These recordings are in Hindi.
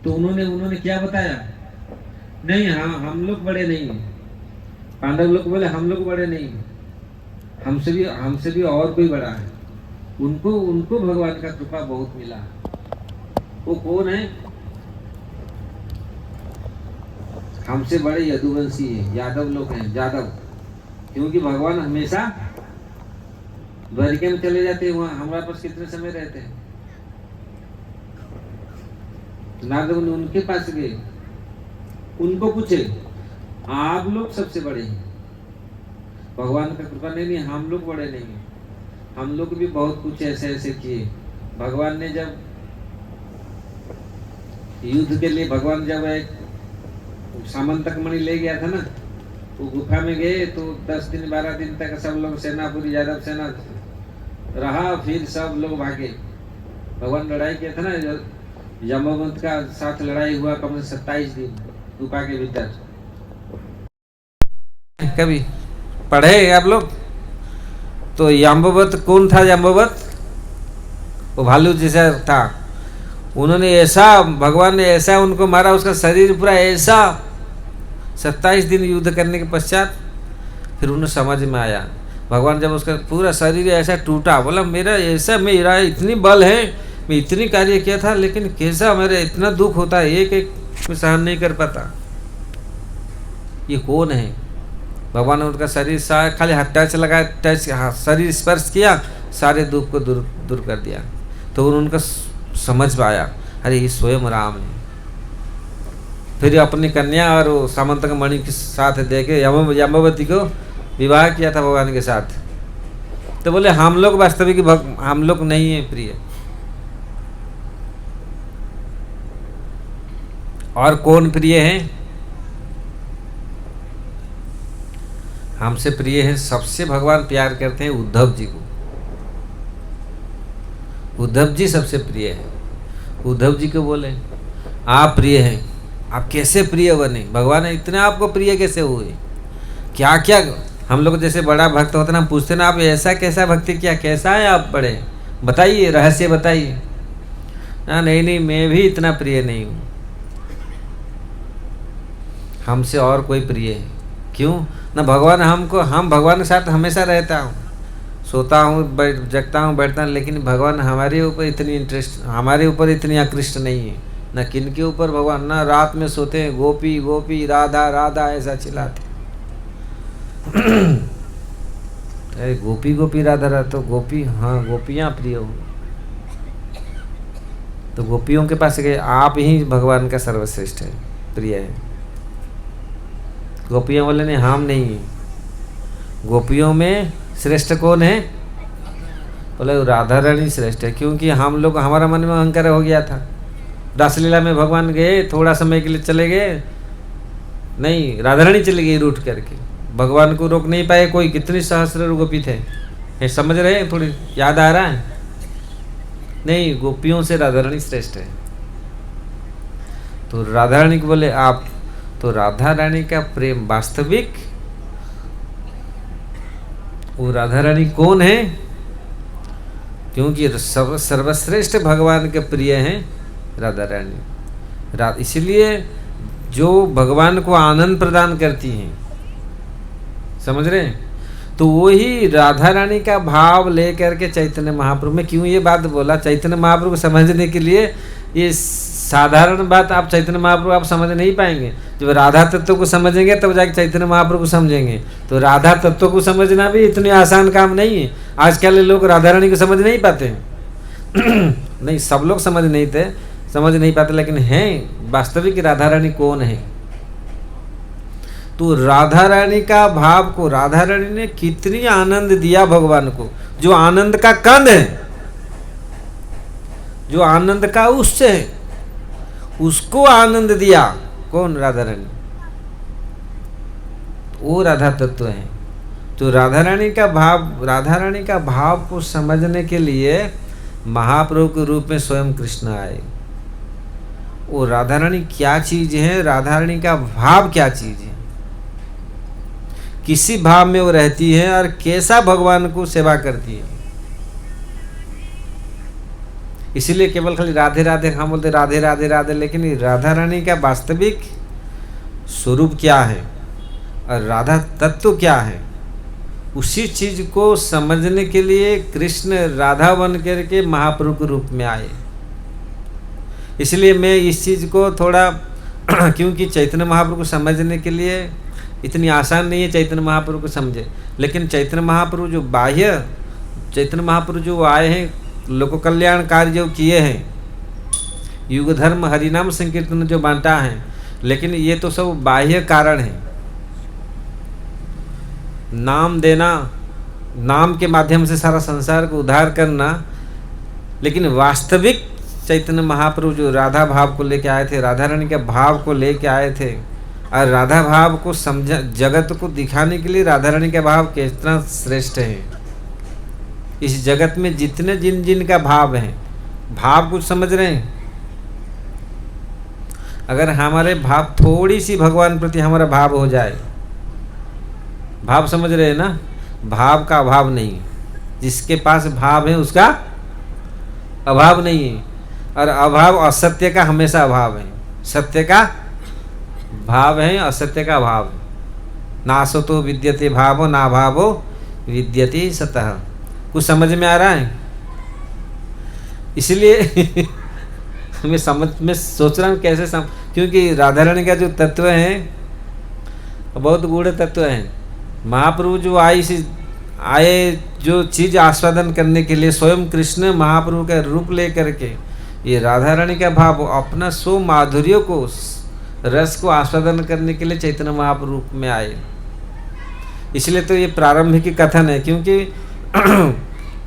तो उन्होंने उन्होंने क्या बताया, नहीं हम लोग बड़े नहीं हैं। पांडव लोग बोले हम लोग बड़े नहीं हैं, हमसे भी और कोई बड़ा है। उनको उनको भगवान का कृपा बहुत मिला। वो कौन है? हमसे बड़े यदुवंशी है, यादव लोग हैं, यादव। क्योंकि भगवान हमेशा द्वारिका में चले जाते हैं, वहां हमारे पास कितने समय रहते हैं। नारद मुनि उनके पास गए, उनको पूछे आप लोग सबसे बड़े हैं। भगवान का कृपा, नहीं हम लोग बड़े नहीं हैं, हम लोग भी बहुत कुछ ऐसे ऐसे किए। भगवान ने जब युद्ध के लिए, भगवान जब एक सामंतक मणि ले गया था ना, वो गुफा में गए तो 10 दिन 12 दिन तक सब लोग सेना, पूरी यादव सेना रहा, फिर सब लोग भागे। भगवान लड़ाई किया था ना, जाम्बवंत का साथ लड़ाई हुआ कम से 27 दिन गुफा के भीतर। कभी पढ़े आप लोग? तो जाम्बवत कौन था? जाम्बवत वो भालू जैसा था। उन्होंने ऐसा, भगवान ने ऐसा उनको मारा, उसका शरीर पूरा ऐसा 27 दिन युद्ध करने के पश्चात फिर उन्हें समझ में आया। भगवान जब उसका पूरा शरीर ऐसा टूटा, बोला मेरा इतनी बल है, मैं इतनी कार्य किया था, लेकिन कैसा मेरा इतना दुख होता है, एक एक मैं सहन नहीं कर पाता। ये कौन है? भगवान ने उनका शरीर खाली टच लगा, शरीर स्पर्श किया, सारे दुख को दूर कर दिया। तो उनका समझ में आया, अरे ये स्वयं राम है। फिर अपनी कन्या और सामंतक मणि के साथ देके जाम्बवती को विवाह किया था भगवान के साथ। तो बोले हम लोग वास्तविक हम लोग नहीं है प्रिय। और कौन प्रिय है? हमसे प्रिय है, सबसे भगवान प्यार करते हैं उद्धव जी को। उद्धव जी सबसे प्रिय है। उद्धव जी को बोले आप प्रिय हैं, आप कैसे प्रिय बने? भगवान इतने आपको प्रिय कैसे हुए? क्या क्या हम लोग जैसे बड़ा भक्त होता ना, पूछते ना आप ऐसा कैसा भक्ति किया, कैसा है आप बड़े, बताइए, रहस्य बताइए। नहीं मैं भी इतना प्रिय नहीं हूँ, हमसे और कोई प्रिय है। क्यों ना? भगवान हमको, हम भगवान के साथ हमेशा रहता हूँ, सोता हूँ, जगता हूँ, बैठता हूँ, लेकिन भगवान हमारे ऊपर इतनी आकृष्ट नहीं है। न किन के ऊपर भगवान, ना रात में सोते हैं गोपी गोपी राधा राधा ऐसा चिल्लाते। अरे गोपी गोपी राधा राधा, तो गोपी, हाँ गोपियाँ प्रिय हो, तो गोपियों के पास गए, आप ही भगवान का सर्वश्रेष्ठ है, प्रिय है। गोपियाँ बोले नहीं, हम नहीं है। गोपियों में श्रेष्ठ कौन है? बोले राधा रानी श्रेष्ठ है, क्योंकि हम लोग, हमारा मन में अहंकार हो गया था। रासलीला में भगवान गए, थोड़ा समय के लिए चले गए, नहीं राधा रानी चली गई रूठ करके, भगवान को रोक नहीं पाए कोई। कितनी सहस्र गोपी थे, ये समझ रहे हैं? थोड़ी याद आ रहा है? नहीं, गोपियों से राधा रानी श्रेष्ठ है। तो राधा रानी को बोले आप, तो राधा रानी का प्रेम वास्तविक, वो राधा रानी कौन है? क्योंकि सर्वश्रेष्ठ भगवान के प्रिय हैं राधा रानी। इसलिए जो भगवान को आनंद प्रदान करती हैं, समझ रहे हैं? तो वही राधा रानी का भाव लेकर के चैतन्य महाप्रभु में, क्यों ये बात बोला? चैतन्य महाप्रभु को समझने के लिए, ये साधारण बात आप चैतन्य महाप्रभु आप समझ नहीं पाएंगे। जब राधा तत्व को समझेंगे तब जाके चैतन्य महाप्रभु को समझेंगे। तो राधा तत्व को समझना भी इतनी आसान काम नहीं है। आजकल लोग राधा रानी को समझ नहीं पाते नहीं, सब लोग समझ नहीं पाते, लेकिन हैं वास्तविक राधा रानी कौन है? तो राधा रानी का भाव को, राधा रानी ने कितनी आनंद दिया भगवान को, जो आनंद का कंद है, जो आनंद का उच्च है, उसको आनंद दिया। कौन? राधा रानी। वो राधा तत्व है। तो राधा रानी का भाव को समझने के लिए महाप्रभु के रूप में स्वयं कृष्ण आए। वो राधा रानी क्या चीज है, राधा रानी का भाव क्या चीज है, किसी भाव में वो रहती है और कैसा भगवान को सेवा करती है, इसीलिए केवल खाली राधे राधे हम बोलते राधे राधे राधे, लेकिन ये राधा रानी का वास्तविक स्वरूप क्या है और राधा तत्व क्या है, उसी चीज को समझने के लिए कृष्ण राधा बन करके महाप्रभु के रूप में आए। इसलिए मैं इस चीज को थोड़ा क्योंकि चैतन्य महाप्रभु को समझने के लिए इतनी आसान नहीं है चैतन्य महाप्रभु को समझे, लेकिन चैतन्य महाप्रभु जो बाह्य चैतन्य महाप्रभु जो आए हैं, लोक कल्याण कार्य जो किए हैं, युग धर्म हरिनाम संकीर्तन जो बांटा है, लेकिन ये तो सब बाह्य कारण है। नाम देना, नाम के माध्यम से सारा संसार को उद्धार करना, लेकिन वास्तविक चैतन्य महाप्रभु जो राधा भाव को लेके आए थे, राधा रानी के भाव को लेके आए थे, और राधा भाव को समझा जगत को दिखाने के लिए राधा रानी का भाव कितना श्रेष्ठ है। इस जगत में जितने जिन जिन का भाव है, भाव कुछ समझ रहे हैं? अगर हमारे भाव थोड़ी सी भगवान प्रति हमारा भाव हो जाए, भाव समझ रहे हैं ना, भाव का अभाव नहीं, जिसके पास भाव है उसका अभाव नहीं है, और अभाव असत्य का हमेशा अभाव है, सत्य का भाव है, असत्य का अभाव है। नासतो विद्यते भावो ना भावो विद्यते सतः। कुछ समझ में आ रहा है? इसलिए मैं सोच रहा हूँ कैसे क्योंकि राधा रानी का जो तत्व है बहुत गूढ़ तत्व है। महाप्रभु जो आए जो चीज़ आस्वादन करने के लिए, स्वयं कृष्ण महाप्रभु का रूप ले करके ये राधा रानी का भाव अपना सो माधुर्य को, रस को आस्वादन करने के लिए चैतन्य महाप्रभु में आए। इसलिए तो ये प्रारंभिक कथन है, क्योंकि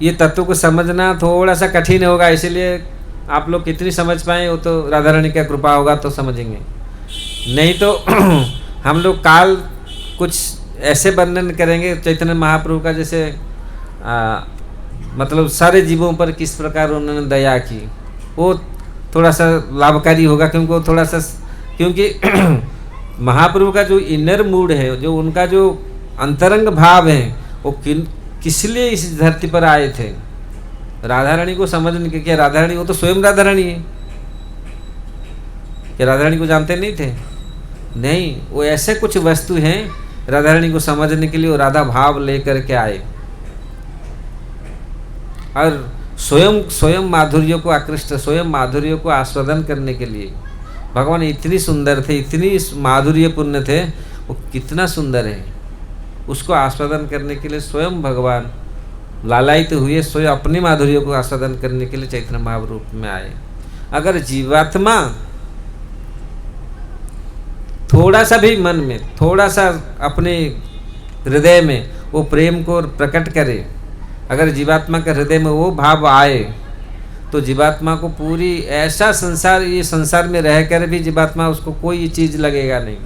ये तत्व को समझना थोड़ा सा कठिन होगा, इसलिए आप लोग कितनी समझ पाए वो तो राधा रानी का कृपा होगा तो समझेंगे, नहीं तो हम लोग काल कुछ ऐसे वर्णन करेंगे चैतन्य महाप्रभु का, जैसे मतलब सारे जीवों पर किस प्रकार उन्होंने दया की, वो थोड़ा सा लाभकारी होगा, क्योंकि वो थोड़ा सा क्योंकि महाप्रभु का जो इनर मूड है, जो उनका जो अंतरंग भाव है, वो किस लिए इस धरती पर आए थे? राधा रानी को समझने के। क्या राधा रानी, वो तो स्वयं राधा रानी है, क्या राधा रानी को जानते नहीं थे? नहीं, वो ऐसे कुछ वस्तु हैं राधा रानी को समझने के लिए वो राधा भाव लेकर के आए, और स्वयं माधुर्य को आकृष्ट, स्वयं माधुर्य को आस्वादन करने के लिए। भगवान इतनी सुंदर थे, इतनी माधुर्यपूर्ण थे, वो कितना सुंदर है, उसको आस्वादन करने के लिए स्वयं भगवान लालायित हुए, स्वयं अपने माधुर्य को आस्वादन करने के लिए चैतन्य महाप्रभु में आए। अगर जीवात्मा थोड़ा सा भी मन में, थोड़ा सा अपने हृदय में वो प्रेम को प्रकट करे, अगर जीवात्मा के हृदय में वो भाव आए, तो जीवात्मा को पूरी ऐसा संसार, ये संसार में रहकर भी जीवात्मा उसको कोई चीज़ लगेगा नहीं।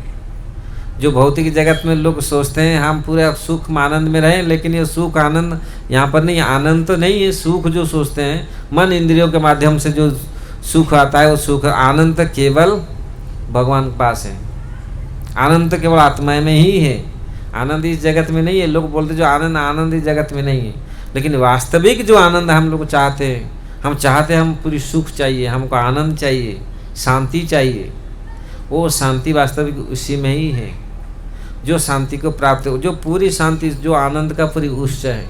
जो भौतिक जगत में लोग सोचते हैं हम पूरे सुख आनंद में रहें, लेकिन ये सुख आनंद यहाँ पर नहीं, आनंद तो नहीं है। सुख जो सोचते हैं मन इंद्रियों के माध्यम से जो सुख आता है, वो सुख आनंद केवल भगवान के पास है। आनंद तो केवल आत्मा में ही है, आनंद इस जगत में नहीं है। लोग बोलते जो आनंद इस जगत में नहीं है, लेकिन वास्तविक जो आनंद हम लोग चाहते हैं, हम पूरी सुख चाहिए, हमको आनंद चाहिए, शांति चाहिए, वो शांति वास्तविक उसी में ही है। जो शांति को प्राप्त हो, जो पूरी शांति, जो आनंद का पूरी उच्च है।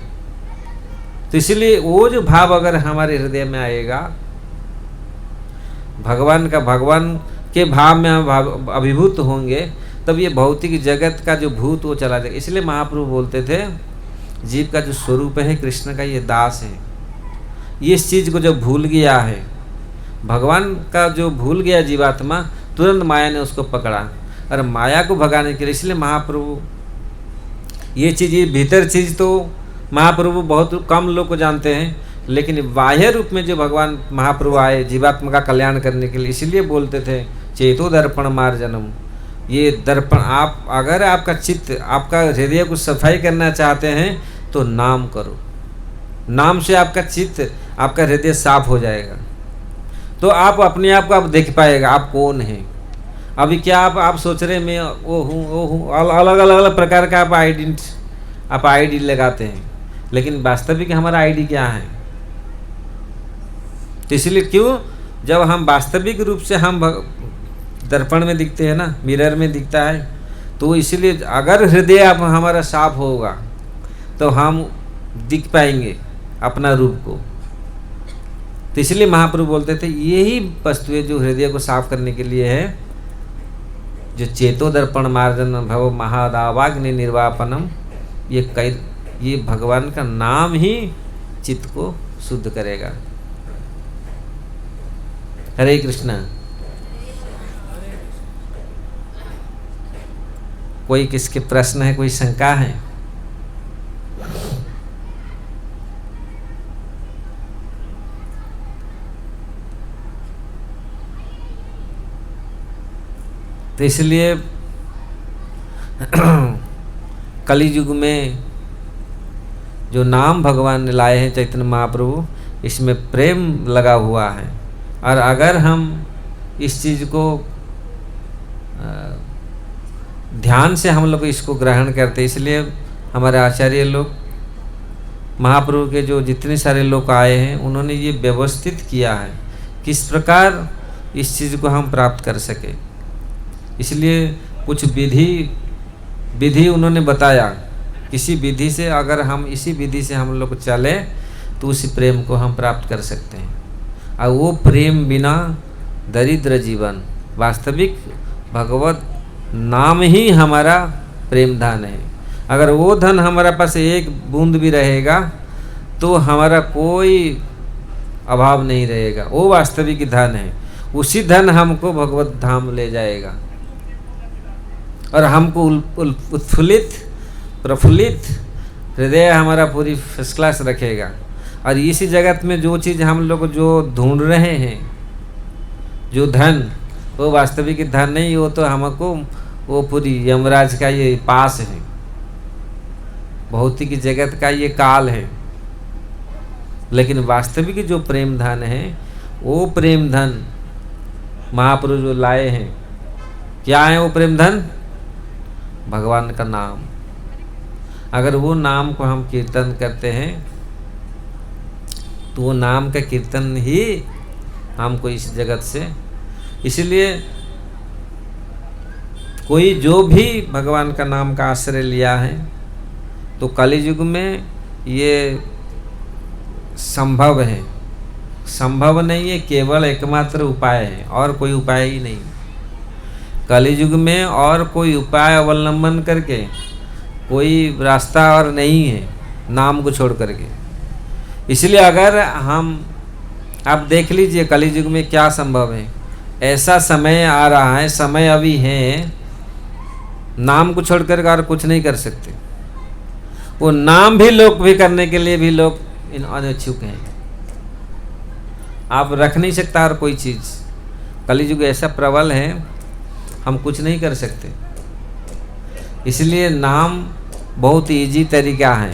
तो इसलिए वो जो भाव अगर हमारे हृदय में आएगा, भगवान के भाव में हम अभिभूत होंगे, तब ये भौतिक जगत का जो भूत वो चला जाएगा। इसलिए महाप्रभु बोलते थे जीव का जो स्वरूप है कृष्ण का, ये दास है। ये इस चीज़ को जब भूल गया है, भगवान का जो भूल गया जीवात्मा, तुरंत माया ने उसको पकड़ा, और माया को भगाने के लिए इसलिए महाप्रभु ये चीज़, ये भीतर चीज़ तो महाप्रभु बहुत कम लोग को जानते हैं, लेकिन बाह्य रूप में जो भगवान महाप्रभु आए जीवात्मा का कल्याण करने के लिए, इसलिए बोलते थे चेतो दर्पण मार्जनम। ये दर्पण, आप अगर आपका चित्त, आपका हृदय को सफाई करना चाहते हैं तो नाम करो। नाम से आपका चित्त, आपका हृदय साफ हो जाएगा, तो आप अपने आप को आप देख पाएगा आप कौन हैं। अभी क्या आप सोच रहे हैं मैं वो हूँ, अलग अलग प्रकार का आप आईडी लगाते हैं, लेकिन वास्तविक हमारा आईडी क्या है? तो इसलिए क्यों, जब हम वास्तविक रूप से हम दर्पण में दिखते हैं ना, मिरर में दिखता है, तो इसलिए अगर हृदय अब हमारा साफ होगा तो हम दिख पाएंगे अपना रूप को। तो इसलिए महाप्रभु बोलते थे यही वस्तुएं जो हृदय को साफ करने के लिए है, जो चेतो दर्पण मार्जन भव महादावाग्नि निर्वापनम, ये भगवान का नाम ही चित्त को शुद्ध करेगा। हरे कृष्णा। कोई किसके प्रश्न है, कोई शंका है? तो इसलिए कलियुग में जो नाम भगवान ने लाए हैं चैतन्य महाप्रभु, इसमें प्रेम लगा हुआ है। और अगर हम इस चीज़ को ध्यान से हम लोग इसको ग्रहण करते, इसलिए हमारे आचार्य लोग, महाप्रभु के जो जितने सारे लोग आए हैं, उन्होंने ये व्यवस्थित किया है किस प्रकार इस चीज़ को हम प्राप्त कर सके। इसलिए कुछ विधि उन्होंने बताया, किसी विधि से अगर हम इसी विधि से हम लोग चले तो उसी प्रेम को हम प्राप्त कर सकते हैं। और वो प्रेम बिना दरिद्र जीवन, वास्तविक भगवत नाम ही हमारा प्रेम धन है। अगर वो धन हमारा पास एक बूंद भी रहेगा तो हमारा कोई अभाव नहीं रहेगा, वो वास्तविक धन है। उसी धन हमको भगवत धाम ले जाएगा और हमको उत्फुल्लित प्रफुल्लित हृदय हमारा पूरी फर्स्ट क्लास रखेगा। और इसी जगत में जो चीज़ हम लोग जो ढूंढ रहे हैं, जो धन, वो वास्तविक धन नहीं, वो तो हमको वो पूरी यमराज का ये पास है, भौतिक जगत का ये काल है। लेकिन वास्तविक जो प्रेम धन है, वो प्रेम धन महापुरुष जो लाए हैं, क्या है वो प्रेम धन? भगवान का नाम। अगर वो नाम को हम कीर्तन करते हैं तो वो नाम का कीर्तन ही हमको इस जगत से, इसलिए कोई जो भी भगवान का नाम का आश्रय लिया है तो कलियुग में ये संभव है, संभव नहीं है, केवल एकमात्र उपाय है, और कोई उपाय ही नहीं। कलियुग में और कोई उपाय अवलंबन करके कोई रास्ता और नहीं है, नाम को छोड़ करके। इसलिए अगर हम, आप देख लीजिए कलियुग में क्या संभव है। ऐसा समय आ रहा है, समय अभी है, नाम को छोड़ कर और कुछ नहीं कर सकते। वो नाम भी लोग भी करने के लिए भी लोग अनिच्छुक हैं। आप रख नहीं सकता और कोई चीज़, कलियुग ऐसा प्रबल है, हम कुछ नहीं कर सकते। इसलिए नाम बहुत इजी तरीका है,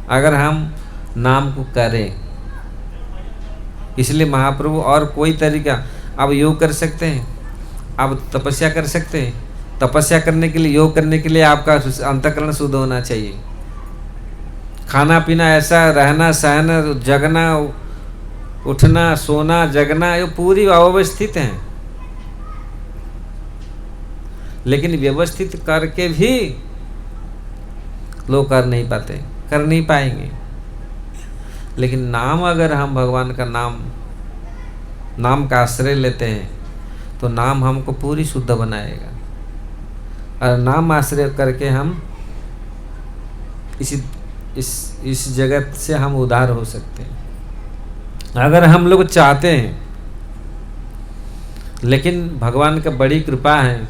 अगर हम नाम को करें। इसलिए महाप्रभु और कोई तरीका, आप योग कर सकते हैं, आप तपस्या कर सकते हैं। तपस्या करने के लिए, योग करने के लिए आपका अंतःकरण शुद्ध होना चाहिए। खाना पीना ऐसा, रहना सहना, जगना उठना सोना जगना, ये पूरी अव्यवस्थित हैं। लेकिन व्यवस्थित करके भी लोग कर नहीं पाते, कर नहीं पाएंगे। लेकिन नाम, अगर हम भगवान का नाम का आश्रय लेते हैं तो नाम हमको पूरी शुद्ध बनाएगा। और नाम आश्रय करके हम इस जगत से हम उद्धार हो सकते हैं, अगर हम लोग चाहते हैं। लेकिन भगवान का बड़ी कृपा है,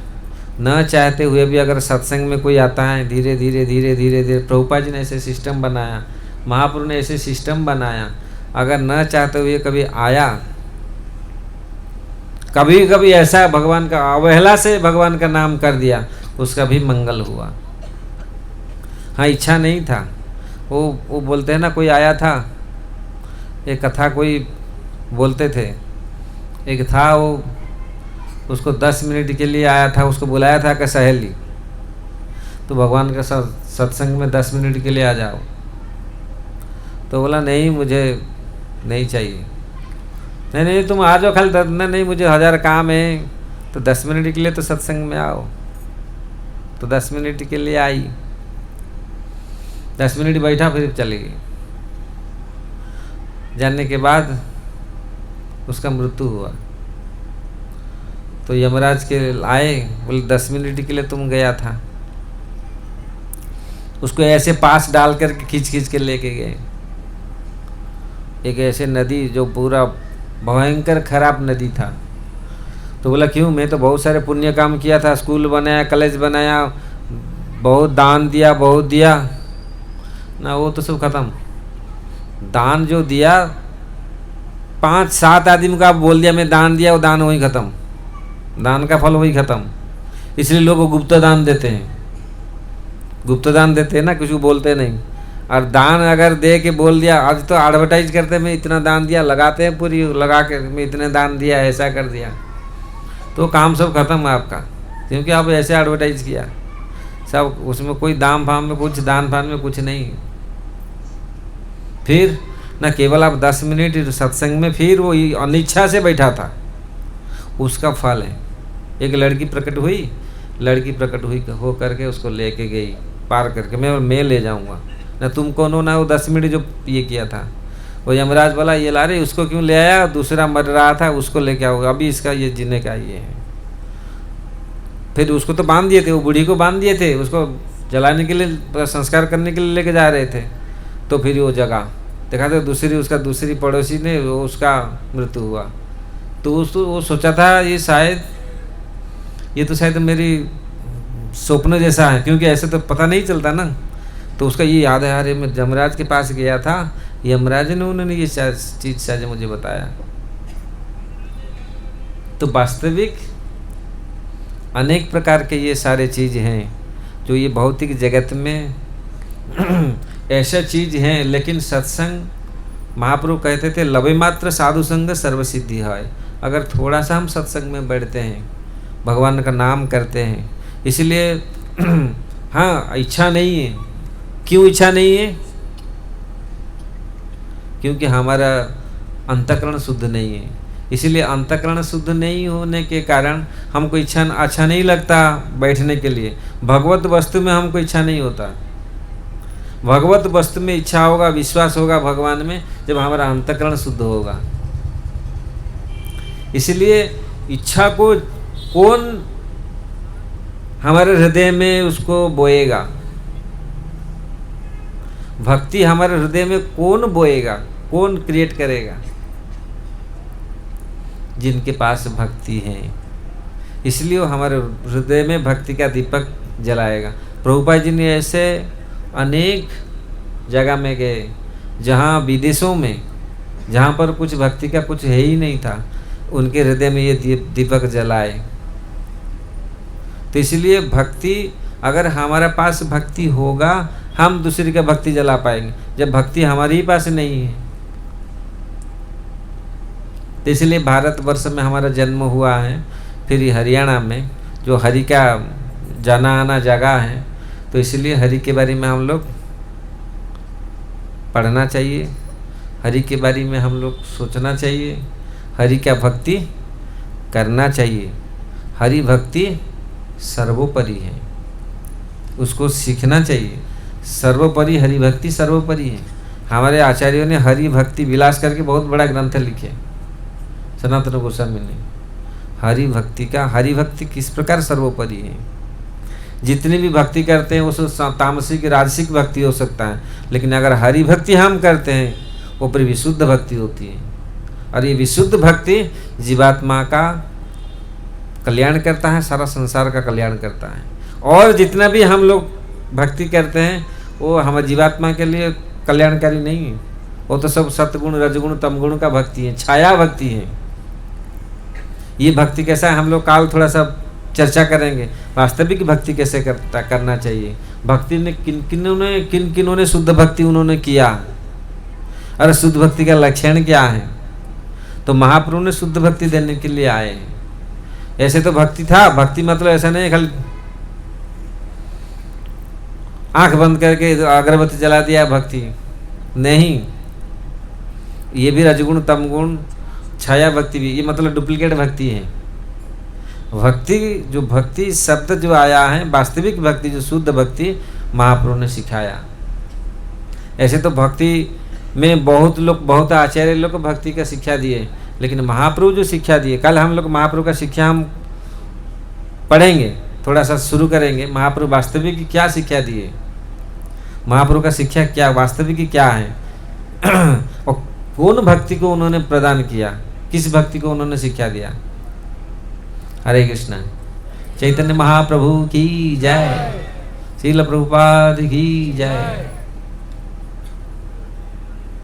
न चाहते हुए भी अगर सत्संग में कोई आता है, धीरे धीरे धीरे धीरे धीरे, प्रभुपाद जी ने ऐसे सिस्टम बनाया, महाप्रभु ने ऐसे सिस्टम बनाया, अगर न चाहते हुए कभी आया, कभी कभी ऐसा भगवान का अवहेला से भगवान का नाम कर दिया, उसका भी मंगल हुआ। हाँ, इच्छा नहीं था। वो बोलते हैं ना, कोई आया था, एक कथा कोई बोलते थे, एक था वो, उसको 10 मिनट के लिए आया था, उसको बुलाया था कि सहेली, तो भगवान का सत्संग में 10 मिनट के लिए आ जाओ। तो बोला नहीं, मुझे नहीं चाहिए। नहीं नहीं तुम आ जाओ खाली, नहीं मुझे 1000 काम है। तो 10 मिनट के लिए तो सत्संग में आओ। तो 10 मिनट के लिए आई, 10 मिनट बैठा, फिर चली गई। जाने के बाद उसका मृत्यु हुआ। तो यमराज के आए, बोले 10 मिनट के लिए तुम गया था। उसको ऐसे पास डाल करके खींच खींच के लेके गए एक ऐसे नदी जो पूरा भयंकर खराब नदी था। तो बोला क्यों? मैं तो बहुत सारे पुण्य काम किया था, स्कूल बनाया, कॉलेज बनाया, बहुत दान दिया, बहुत दिया ना। वो तो सब खत्म। दान जो दिया 5-7 आदमी का बोल दिया मैं दान दिया, वो दान वही खत्म, दान का फल वही खत्म। इसलिए लोग गुप्त दान देते हैं, गुप्त दान देते हैं ना, किसी को बोलते नहीं। और दान अगर दे के बोल दिया, आज तो एडवर्टाइज करते हैं मैं इतना दान दिया, लगाते हैं पूरी लगा के मैं इतने दान दिया, ऐसा कर दिया, तो काम सब खत्म है आपका, क्योंकि आप ऐसे एडवर्टाइज किया सब। उसमें कोई दाम फाम में कुछ, दान फान में कुछ नहीं। फिर न केवल आप 10 मिनट सत्संग में, फिर वो अनिच्छा से बैठा था, उसका फल है। एक लड़की प्रकट हुई, लड़की प्रकट हुई हो करके उसको लेके गई पार करके, मैं ले जाऊंगा ना, तुम कौन हो ना। वो 10 मिनट जो ये किया था, वो यमराज बोला ये ला रहे, उसको क्यों ले आया? दूसरा मर रहा था, उसको लेके आओ, अभी इसका ये जीने का ये है। फिर उसको तो बांध दिए थे, वो बूढ़ी को बांध दिए थे, उसको जलाने के लिए, संस्कार करने के लिए लेके जा रहे थे। तो फिर वो जगह देखा था दूसरी पड़ोसी ने, वो उसका मृत्यु हुआ। तो वो सोचा था ये तो शायद मेरी स्वप्न जैसा है, क्योंकि ऐसे तो पता नहीं चलता ना। तो उसका ये याद है, अरे मैं यमराज के पास गया था, यमराज ने उन्होंने ये चीज़ शायद मुझे बताया। तो वास्तविक अनेक प्रकार के ये सारे चीज़ हैं जो ये भौतिक जगत में ऐसा चीज़ हैं। लेकिन सत्संग, महाप्रभु कहते थे लवे मात्र साधु संग सर्वसिद्धि है। अगर थोड़ा सा हम सत्संग में बैठते हैं, भगवान का नाम करते हैं, इसलिए हाँ इच्छा नहीं है। क्यों इच्छा नहीं है? क्योंकि हमारा अंतःकरण शुद्ध नहीं है। इसलिए अंतःकरण शुद्ध नहीं होने के कारण हमको इच्छा अच्छा नहीं लगता बैठने के लिए। भगवत वस्तु में हमको इच्छा नहीं होता। भगवत वस्तु में इच्छा होगा, विश्वास होगा भगवान में, जब हमारा अंतःकरण शुद्ध होगा। इसलिए इच्छा को कौन हमारे हृदय में उसको बोएगा? भक्ति हमारे हृदय में कौन बोएगा, कौन क्रिएट करेगा? जिनके पास भक्ति है। इसलिए वो हमारे हृदय में भक्ति का दीपक जलाएगा। प्रभुपाद जी ने ऐसे अनेक जगह में गए, जहाँ विदेशों में, जहाँ पर कुछ भक्ति का कुछ है ही नहीं था, उनके हृदय में ये दीपक जलाए। तो इसलिए भक्ति, अगर हमारे पास भक्ति होगा, हम दूसरी का भक्ति जला पाएंगे। जब भक्ति हमारे ही पास नहीं है, तो इसलिए भारतवर्ष में हमारा जन्म हुआ है, फिर हरियाणा में जो हरि का जाना आना जगह है, तो इसलिए हरि के बारे में हम लोग पढ़ना चाहिए, हरि के बारे में हम लोग सोचना चाहिए, हरि का भक्ति करना चाहिए। हरि भक्ति सर्वोपरि है, उसको सीखना चाहिए। सर्वोपरि हरि भक्ति सर्वोपरि है। हमारे आचार्यों ने हरि भक्ति विलास करके बहुत बड़ा ग्रंथ लिखे, सनातन गोस्वामी ने। हरि भक्ति किस प्रकार सर्वोपरि है। जितनी भी भक्ति करते हैं वो तामसिक राजसिक भक्ति हो सकता है, लेकिन अगर हरि भक्ति हम करते हैं वो पर विशुद्ध भक्ति होती है। और ये विशुद्ध भक्ति जीवात्मा का कल्याण करता है, सारा संसार का कल्याण करता है। और जितना भी हम लोग भक्ति करते हैं वो हमारे जीवात्मा के लिए कल्याणकारी नहीं है, वो तो सब सतगुण रजगुण तमगुण का भक्ति है, छाया भक्ति है। ये भक्ति कैसा है हम लोग काल थोड़ा सा चर्चा करेंगे। वास्तविक भक्ति कैसे करना चाहिए, भक्ति ने किन किनों ने शुद्ध भक्ति उन्होंने किया, और शुद्ध भक्ति का लक्षण क्या है। तो महाप्रभु ने शुद्ध भक्ति देने के लिए आए हैं। ऐसे तो भक्ति था, भक्ति मतलब ऐसा नहीं खाली आंख बंद करके अगरबत्ती जला दिया भक्ति नहीं। ये भी रजगुण तमगुण छाया भक्ति भी, ये मतलब डुप्लीकेट भक्ति है। भक्ति जो भक्ति शब्द जो आया है, वास्तविक भक्ति जो शुद्ध भक्ति महाप्रभु ने सिखाया। ऐसे तो भक्ति में बहुत लोग, बहुत आचार्य लोग भक्ति का शिक्षा दिए, लेकिन महाप्रभु जो शिक्षा दिए, कल हम लोग महाप्रभु का शिक्षा हम पढ़ेंगे, थोड़ा सा शुरू करेंगे। महाप्रभु वास्तविक क्या शिक्षा दिए, महाप्रभु का शिक्षा क्या वास्तविक क्या है और कौन भक्ति को उन्होंने प्रदान किया, किस भक्ति को उन्होंने शिक्षा दिया। हरे कृष्णा। चैतन्य महाप्रभु की जय, श्रील प्रभुपाद की जय।